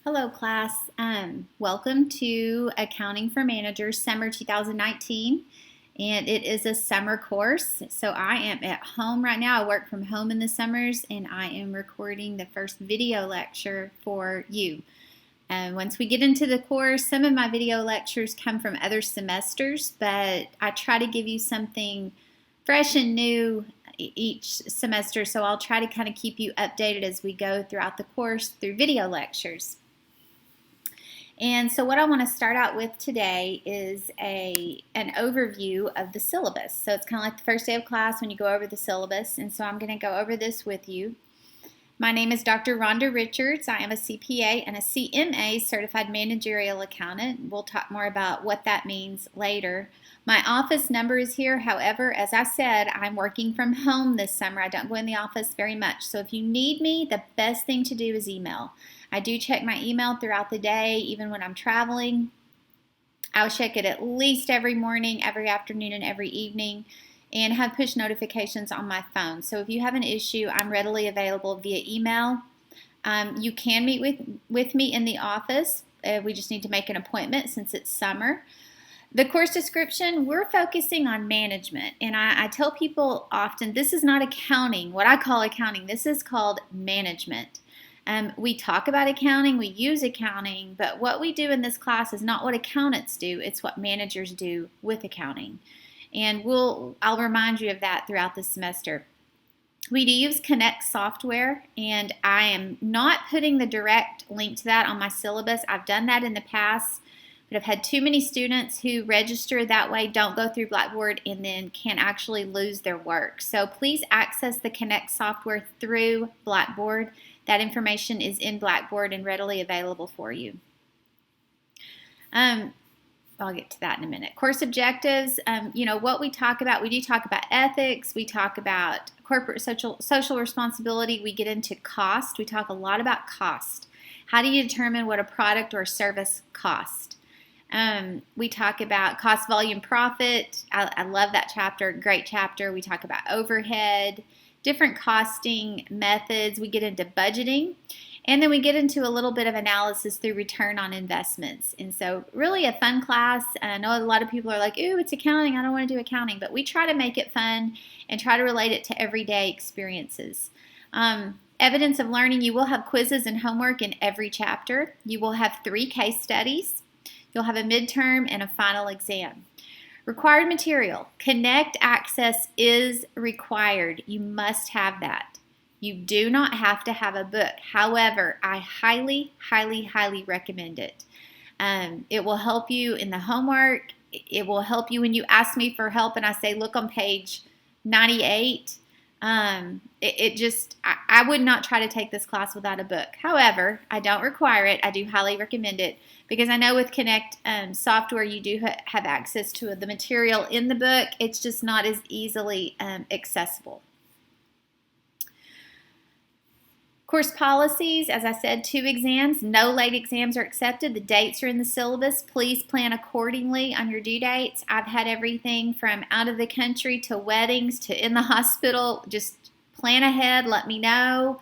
Hello, class. Welcome to Accounting for Managers Summer 2019, and it is a summer course. So I am at home right now. I work from home in the summers, and I am recording the first video lecture for you. Once we get into the course, some of my video lectures come from other semesters, but I try to give you something fresh and new each semester, so I'll try to kind of keep you updated as we go throughout the course through video lectures. And so what I want to start out with today is an overview of the syllabus. So it's kind of like the first day of class when you go over the syllabus, and so I'm going to go over this with you. My name is Dr. Rhonda Richards. I am a CPA and a CMA Certified Managerial Accountant. We'll talk more about what that means later. My office number is here. However, as I said, I'm working from home this summer. I don't go in the office very much. So if you need me, the best thing to do is email. I do check my email throughout the day, even when I'm traveling. I'll check it at least every morning, every afternoon, and every evening, and have push notifications on my phone. So if you have an issue, I'm readily available via email. You can meet with me in the office. We just need to make an appointment since it's summer. The course description, we're focusing on management, and I tell people often this is not accounting, what I call accounting. This is called management. We talk about accounting, we use accounting, but what we do in this class is not what accountants do, it's what managers do with accounting. And I'll remind you of that throughout the semester. We do use Connect software, and I am not putting the direct link to that on my syllabus. I've done that in the past, but I've had too many students who register that way, don't go through Blackboard, and then can actually lose their work. So please access the Connect software through Blackboard. That information is in Blackboard and readily available for you. I'll get to that in a minute. Course objectives, what we talk about, we do talk about ethics, we talk about corporate social responsibility, we get into cost, we talk a lot about cost. How do you determine what a product or service costs? We talk about cost, volume, profit. I love that chapter, great chapter. We talk about overhead, different costing methods. We get into budgeting. And then we get into a little bit of analysis through return on investments. And so really a fun class. I know a lot of people are like, ooh, it's accounting. I don't want to do accounting. But we try to make it fun and try to relate it to everyday experiences. Evidence of learning, you will have quizzes and homework in every chapter. You will have 3 case studies. You'll have a midterm and a final exam. Required material. Connect access is required. You must have that. You do not have to have a book. However, I highly, highly, highly recommend it. It will help you in the homework. It will help you when you ask me for help and I say, look on page 98. I would not try to take this class without a book. However, I don't require it. I do highly recommend it because I know with Connect software you do have access to the material in the book. It's just not as easily accessible. Course policies, as I said, 2 exams. No late exams are accepted. The dates are in the syllabus. Please plan accordingly on your due dates. I've had everything from out of the country to weddings to in the hospital. Just plan ahead. Let me know.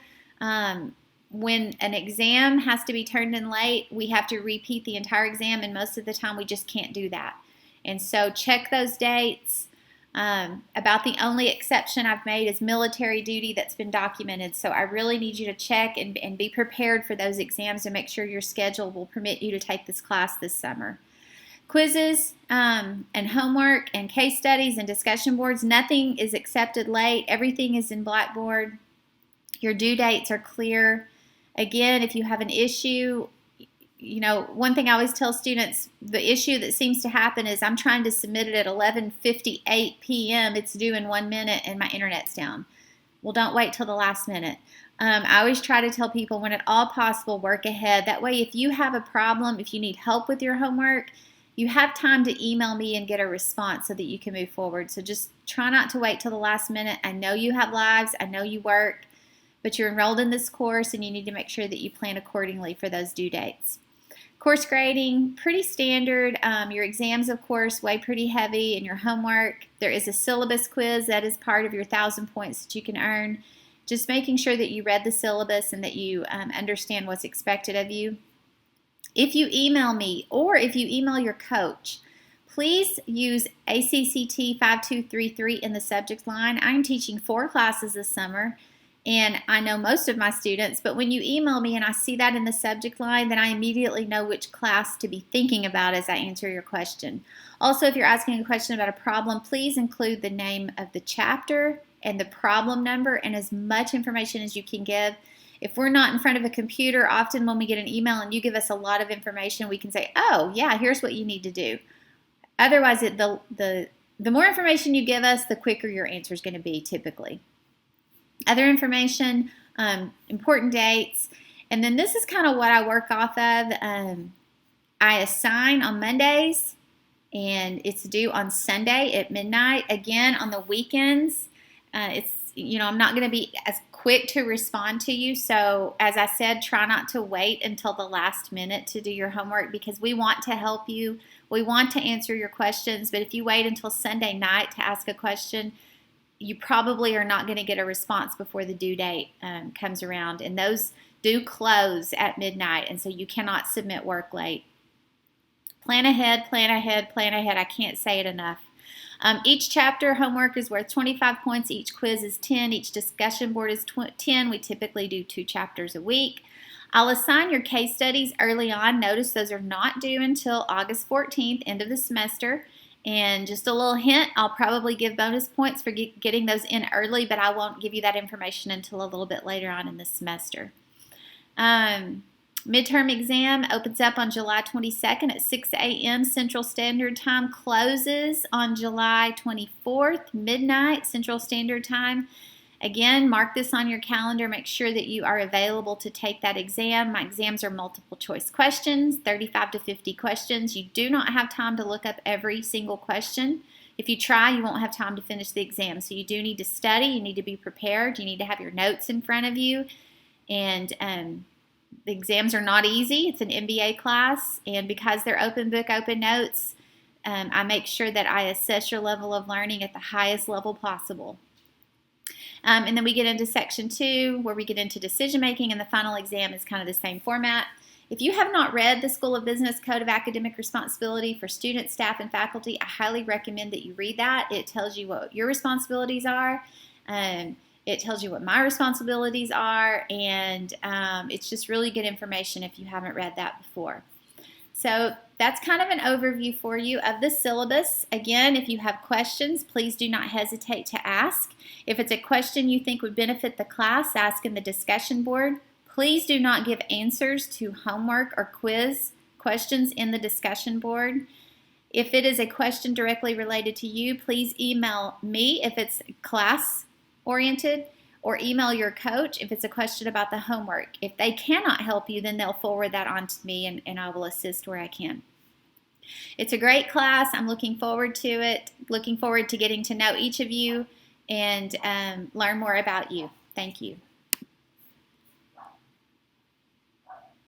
When an exam has to be turned in late, we have to repeat the entire exam, and most of the time we just can't do that. And so check those dates. About the only exception I've made is military duty that's been documented. So I really need you to check and be prepared for those exams and make sure your schedule will permit you to take this class this summer. Quizzes and homework and case studies and discussion boards, nothing is accepted late. Everything is in Blackboard. Your due dates are clear. Again, if you have an issue, one thing I always tell students, the issue that seems to happen is I'm trying to submit it at 11:58 p.m. It's due in 1 minute and my internet's down. Well, don't wait till the last minute. I always try to tell people when at all possible, work ahead. That way, if you have a problem, if you need help with your homework, you have time to email me and get a response so that you can move forward. So just try not to wait till the last minute. I know you have lives. I know you work, but you're enrolled in this course and you need to make sure that you plan accordingly for those due dates. Course grading, pretty standard. Your exams, of course, weigh pretty heavy, and your homework. There is a syllabus quiz that is part of your 1,000 points that you can earn. just making sure that you read the syllabus and that you understand what's expected of you. If you email me or if you email your coach, please use ACCT 5233 in the subject line. I'm teaching 4 classes this summer, and I know most of my students, but when you email me and I see that in the subject line, then I immediately know which class to be thinking about as I answer your question. Also, if you're asking a question about a problem, please include the name of the chapter and the problem number and as much information as you can give. If we're not in front of a computer, often when we get an email and you give us a lot of information, we can say, oh, yeah, here's what you need to do. Otherwise, the more information you give us, the quicker your answer is going to be typically. Other information, important dates, and then this is kind of what I work off of. I assign on Mondays, and it's due on Sunday at midnight. Again, on the weekends, I'm not going to be as quick to respond to you. So as I said, try not to wait until the last minute to do your homework because we want to help you. We want to answer your questions, but if you wait until Sunday night to ask a question, you probably are not going to get a response before the due date comes around, and those do close at midnight, and so you cannot submit work late. Plan ahead, plan ahead, plan ahead. I can't say it enough. Each chapter homework is worth 25 points. Each quiz is 10. Each discussion board is 10. We typically do 2 chapters a week. I'll assign your case studies early on. Notice those are not due until August 14th, end of the semester. And just a little hint, I'll probably give bonus points for getting those in early, but I won't give you that information until a little bit later on in the semester. Midterm exam opens up on July 22nd at 6 a.m. Central Standard Time, closes on July 24th, midnight Central Standard Time. Again, mark this on your calendar. Make sure that you are available to take that exam. My exams are multiple choice questions, 35 to 50 questions. You do not have time to look up every single question. If you try, you won't have time to finish the exam. So you do need to study. You need to be prepared. You need to have your notes in front of you. And the exams are not easy. It's an MBA class. And because they're open book, open notes, I make sure that I assess your level of learning at the highest level possible. And then we get into section 2 where we get into decision making, and the final exam is kind of the same format. If you have not read the School of Business Code of Academic Responsibility for Students, Staff, and Faculty, I highly recommend that you read that. It tells you what your responsibilities are. It tells you what my responsibilities are, and it's just really good information if you haven't read that before. So that's kind of an overview for you of the syllabus. Again, if you have questions, please do not hesitate to ask. If it's a question you think would benefit the class, ask in the discussion board. Please do not give answers to homework or quiz questions in the discussion board. If it is a question directly related to you, please email me if it's class-oriented, or email your coach if it's a question about the homework. If they cannot help you, then they'll forward that on to me, and I will assist where I can. It's a great class. I'm looking forward to it, looking forward to getting to know each of you and learn more about you. Thank you.